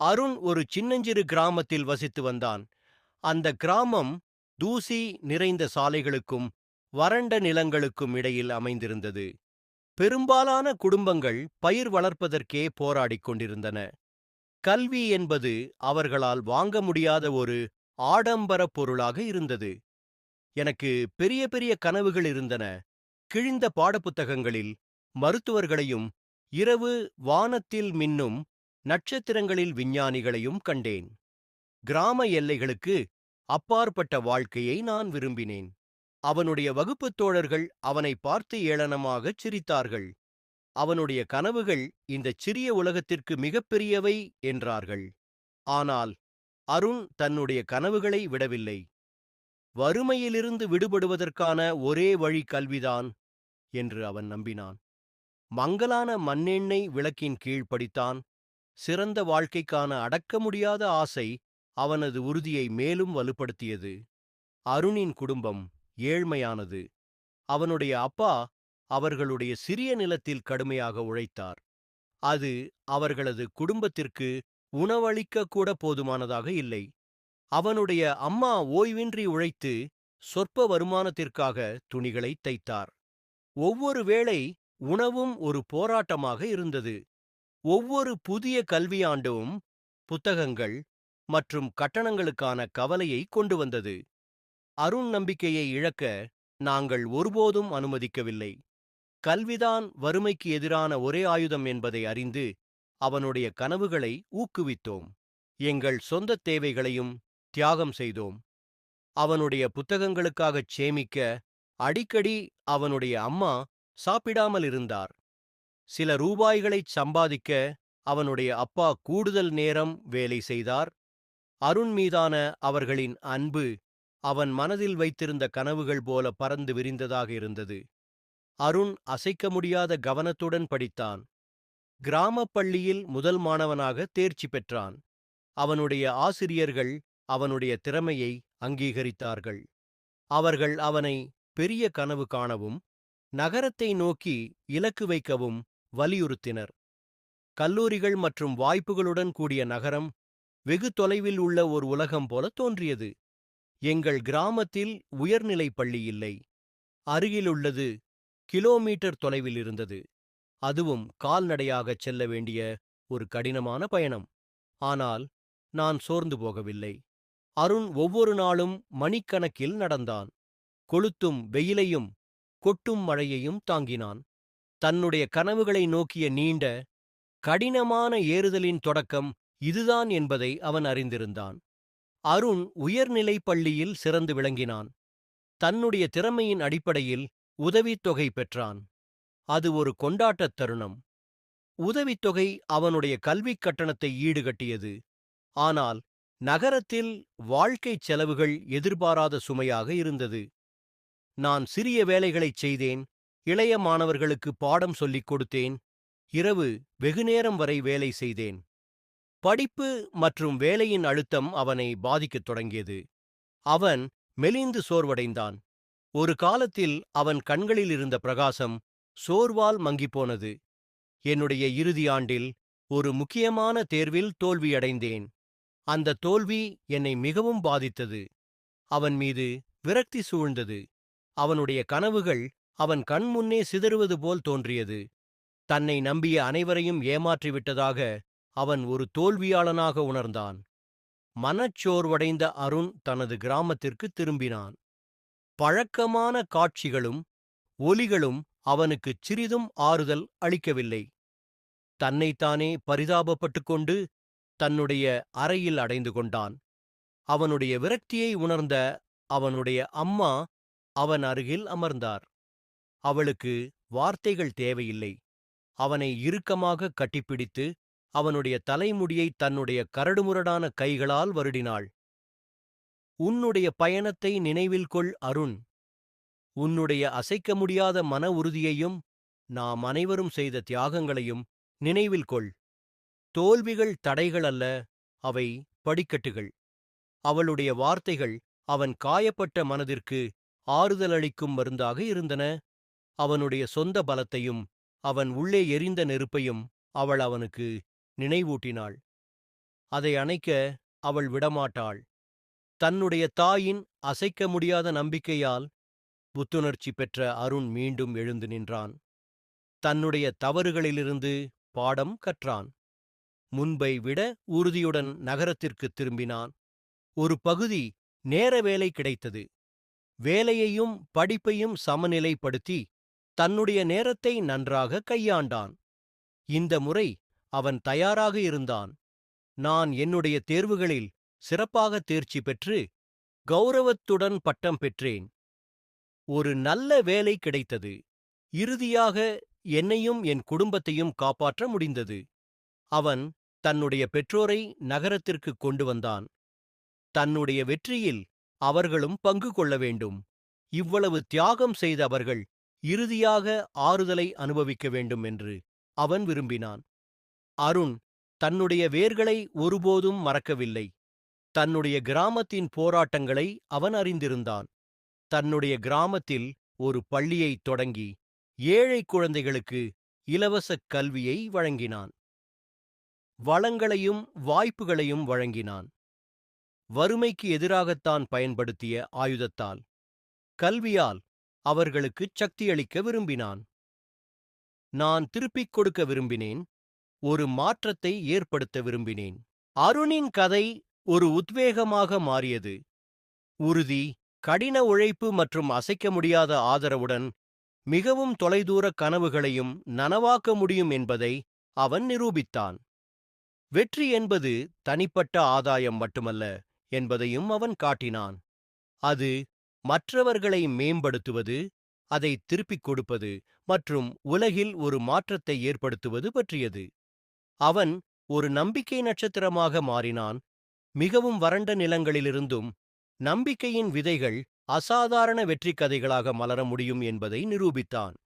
அருண் ஒரு சின்னஞ்சிறு கிராமத்தில் வசித்து வந்தான். அந்த கிராமம் தூசி நிறைந்த சாலைகளுக்கும் வறண்ட நிலங்களுக்கும் இடையில் அமைந்திருந்தது. பெரும்பாலான குடும்பங்கள் பயிர் வளர்ப்பதற்கே போராடிக் கொண்டிருந்தன. கல்வி என்பது அவர்களால் வாங்க முடியாத ஒரு ஆடம்பர பொருளாக இருந்தது. எனக்கு பெரிய பெரிய கனவுகள் இருந்தன. கிழிந்த பாடப்புத்தகங்களில் மருத்துவர்களையும், இரவு வானத்தில் மின்னும் நட்சத்திரங்களில் விஞ்ஞானிகளையும் கண்டேன். கிராம எல்லைகளுக்கு அப்பாற்பட்ட வாழ்க்கையை நான் விரும்பினேன். அவனுடைய வகுப்புத் தோழர்கள் அவனை பார்த்து ஏளனமாகச் சிரித்தார்கள். அவனுடைய கனவுகள் இந்தச் சிறிய உலகத்திற்கு மிகப்பெரியவை என்றார்கள். ஆனால் அருண் தன்னுடைய கனவுகளை விடவில்லை. வறுமையிலிருந்து விடுபடுவதற்கான ஒரே வழி கல்விதான் என்று அவன் நம்பினான். மங்கலான மண்ணெண்ணெய் விளக்கின் கீழ் படித்தான். சிறந்த வாழ்க்கைக்கான அடக்க முடியாத ஆசை அவனது உறுதியை மேலும் வலுப்படுத்தியது. அருணின் குடும்பம் ஏழ்மையானது. அவனுடைய அப்பா அவர்களுடைய சிறிய நிலத்தில் கடுமையாக உழைத்தார். அது அவர்களது குடும்பத்திற்கு உணவளிக்க கூட போதுமானதாக இல்லை. அவனுடைய அம்மா ஓய்வின்றி உழைத்து சொற்ப வருமானத்திற்காக துணிகளை தைத்தார். ஒவ்வொரு வேளை உணவும் ஒரு போராட்டமாக இருந்தது. ஒவ்வொரு புதிய கல்வியாண்டும் புத்தகங்கள் மற்றும் கட்டணங்களுக்கான கவலையை கொண்டு வந்தது. அருண் நம்பிக்கையை இழக்க நாங்கள் ஒருபோதும் அனுமதிக்கவில்லை. கல்விதான் வறுமைக்கு எதிரான ஒரே ஆயுதம் என்பதை அறிந்து அவனுடைய கனவுகளை ஊக்குவித்தோம். எங்கள் சொந்த தேவைகளையும் தியாகம் செய்தோம். அவனுடைய புத்தகங்களுக்காகச் சேமிக்க அடிக்கடி அவனுடைய அம்மா சாப்பிடாமல் இருந்தார். சில ரூபாய்களைச் சம்பாதிக்க அவனுடைய அப்பா கூடுதல் நேரம் வேலை செய்தார். அருண் மீதான அவர்களின் அன்பு அவன் மனதில் வைத்திருந்த கனவுகள் போல பறந்து விரிந்ததாக இருந்தது. அருண் அசைக்க முடியாத கவனத்துடன் படித்தான். கிராமப் பள்ளியில் முதல் மாணவனாக தேர்ச்சி பெற்றான். அவனுடைய ஆசிரியர்கள் அவனுடைய திறமையை அங்கீகரித்தார்கள். அவர்கள் அவனை பெரிய கனவு காணவும், நகரத்தை நோக்கி இலக்கு வைக்கவும் வலியுறுத்தினர். கல்லூரிகள் மற்றும் வாய்ப்புகளுடன் கூடிய நகரம் வெகு தொலைவில் உள்ள ஒரு உலகம் போல தோன்றியது. எங்கள் கிராமத்தில் உயர்நிலைப் பள்ளி இல்லை. அருகிலுள்ளது கிலோமீட்டர் தொலைவில் இருந்தது. அதுவும் கால்நடையாகச் செல்ல வேண்டிய ஒரு கடினமான பயணம். ஆனால் நான் சோர்ந்து போகவில்லை. அருண் ஒவ்வொரு நாளும் மணிக்கணக்கில் நடந்தான். கொளுத்தும் வெயிலையும் கொட்டும் மழையையும் தாங்கினான். தன்னுடைய கனவுகளை நோக்கிய நீண்ட, கடினமான ஏறுதலின் தொடக்கம் இதுதான் என்பதை அவன் அறிந்திருந்தான். அருண் உயர்நிலைப் பள்ளியில் சிறந்து விளங்கினான். தன்னுடைய திறமையின் அடிப்படையில் உதவித்தொகை பெற்றான். அது ஒரு கொண்டாட்டத் தருணம். உதவித்தொகை அவனுடைய கல்விக் கட்டணத்தை ஈடுகட்டியது. ஆனால் நகரத்தில் வாழ்க்கைச் செலவுகள் எதிர்பாராத சுமையாக இருந்தது. நான் சிறிய வேலைகளைச் செய்தேன். இளைய மாணவர்களுக்கு பாடம் சொல்லிக் கொடுத்தேன். இரவு வெகுநேரம் வரை வேலை செய்தேன். படிப்பு மற்றும் வேலையின் அழுத்தம் அவனை பாதிக்கத் தொடங்கியது. அவன் மெலிந்து சோர்வடைந்தான். ஒரு காலத்தில் அவன் கண்களில் இருந்த பிரகாசம் சோர்வால் மங்கிப்போனது. என்னுடைய இறுதி ஆண்டில் ஒரு முக்கியமான தேர்வில் தோல்வியடைந்தேன். அந்த தோல்வி என்னை மிகவும் பாதித்தது. அவன் மீது விரக்தி சூழ்ந்தது. அவனுடைய கனவுகள் அவன் கண்முன்னே சிதறுவது போல் தோன்றியது. தன்னை நம்பிய அனைவரையும் ஏமாற்றிவிட்டதாக அவன் ஒரு தோல்வியாளனாக உணர்ந்தான். மனச்சோர்வடைந்த அருண் தனது கிராமத்திற்கு திரும்பினான். பழக்கமான காட்சிகளும் ஒலிகளும் அவனுக்குச் சிறிதும் ஆறுதல் அளிக்கவில்லை. தன்னைத்தானே பரிதாபப்பட்டுக் கொண்டு தன்னுடைய அறையில் அடைந்து கொண்டான். அவனுடைய விரக்தியை உணர்ந்த அவனுடைய அம்மா அவன் அருகில் அமர்ந்தார். அவளுக்கு வார்த்தைகள் தேவையில்லை. அவனை இறுக்கமாக கட்டிப்பிடித்து அவனுடைய தலைமுடியை தன்னுடைய கரடுமுரடான கைகளால் வருடினாள். உன்னுடைய பயணத்தை நினைவில் கொள் அருண். உன்னுடைய அசைக்க முடியாத மன உறுதியையும் நாம் அனைவரும் செய்த தியாகங்களையும் நினைவில் கொள். தோல்விகள் தடைகள் அல்ல, அவை படிக்கட்டுகள். அவளுடைய வார்த்தைகள் அவன் காயப்பட்ட மனதிற்கு ஆறுதலளிக்கும் மருந்தாக இருந்தன. அவனுடைய சொந்த பலத்தையும் அவன் உள்ளே எரிந்த நெருப்பையும் அவள் அவனுக்கு நினைவூட்டினாள். அதை அணைக்க அவள் விடமாட்டாள். தன்னுடைய தாயின் அசைக்க முடியாத நம்பிக்கையால் புத்துணர்ச்சி பெற்ற அருண் மீண்டும் எழுந்து நின்றான். தன்னுடைய தவறுகளிலிருந்து பாடம் கற்றான். முன்பை விட உறுதியுடன் நகரத்திற்குத் திரும்பினான். ஒரு பகுதி நேர வேலை கிடைத்தது. வேலையையும் படிப்பையும் சமநிலைப்படுத்தி தன்னுடைய நேரத்தை நன்றாக கையாண்டான். இந்த முறை அவன் தயாராக இருந்தான். நான் என்னுடைய தேர்வுகளில் சிறப்பாக தேர்ச்சி பெற்று கௌரவத்துடன் பட்டம் பெற்றேன். ஒரு நல்ல வேலை கிடைத்தது. இறுதியாக என்னையும் என் குடும்பத்தையும் காப்பாற்ற முடிந்தது. அவன் தன்னுடைய பெற்றோரை நகரத்திற்கு கொண்டு வந்தான். தன்னுடைய வெற்றியில் அவர்களும் பங்கு கொள்ள வேண்டும். இவ்வளவு தியாகம் செய்த அவர்கள் இறுதியாக ஆறுதலை அனுபவிக்க வேண்டும் என்று அவன் விரும்பினான். அருண் தன்னுடைய வேர்களை ஒருபோதும் மறக்கவில்லை. தன்னுடைய கிராமத்தின் போராட்டங்களை அவன் அறிந்திருந்தான். தன்னுடைய கிராமத்தில் ஒரு பள்ளியைத் தொடங்கி ஏழை குழந்தைகளுக்கு இலவச கல்வியை வழங்கினான். வளங்களையும் வாய்ப்புகளையும் வழங்கினான். வறுமைக்கு எதிராகத்தான் பயன்படுத்திய ஆயுதத்தால், கல்வியால் அவர்களுக்குச் சக்தியளிக்க விரும்பினான். நான் திருப்பிக் கொடுக்க விரும்பினேன். ஒரு மாற்றத்தை ஏற்படுத்த விரும்பினேன். அருணின் கதை ஒரு உத்வேகமாக மாறியது. உறுதி, கடின உழைப்பு மற்றும் அசைக்க முடியாத ஆதரவுடன் மிகவும் தொலைதூர கனவுகளையும் நனவாக்க முடியும் என்பதை அவன் நிரூபித்தான். வெற்றி என்பது தனிப்பட்ட ஆதாயம் மட்டுமல்ல என்பதையும் அவன் காட்டினான். அது மற்றவர்களை மேம்படுத்துவது, அதை திருப்பிக் கொடுப்பது மற்றும் உலகில் ஒரு மாற்றத்தை ஏற்படுத்துவது பற்றியது. அவன் ஒரு நம்பிக்கை நட்சத்திரமாக மாறினான். மிகவும் வறண்ட நிலங்களிலிருந்தும் நம்பிக்கையின் விதைகள் அசாதாரண வெற்றி கதைகளாக மலர முடியும் என்பதை நிரூபித்தான்.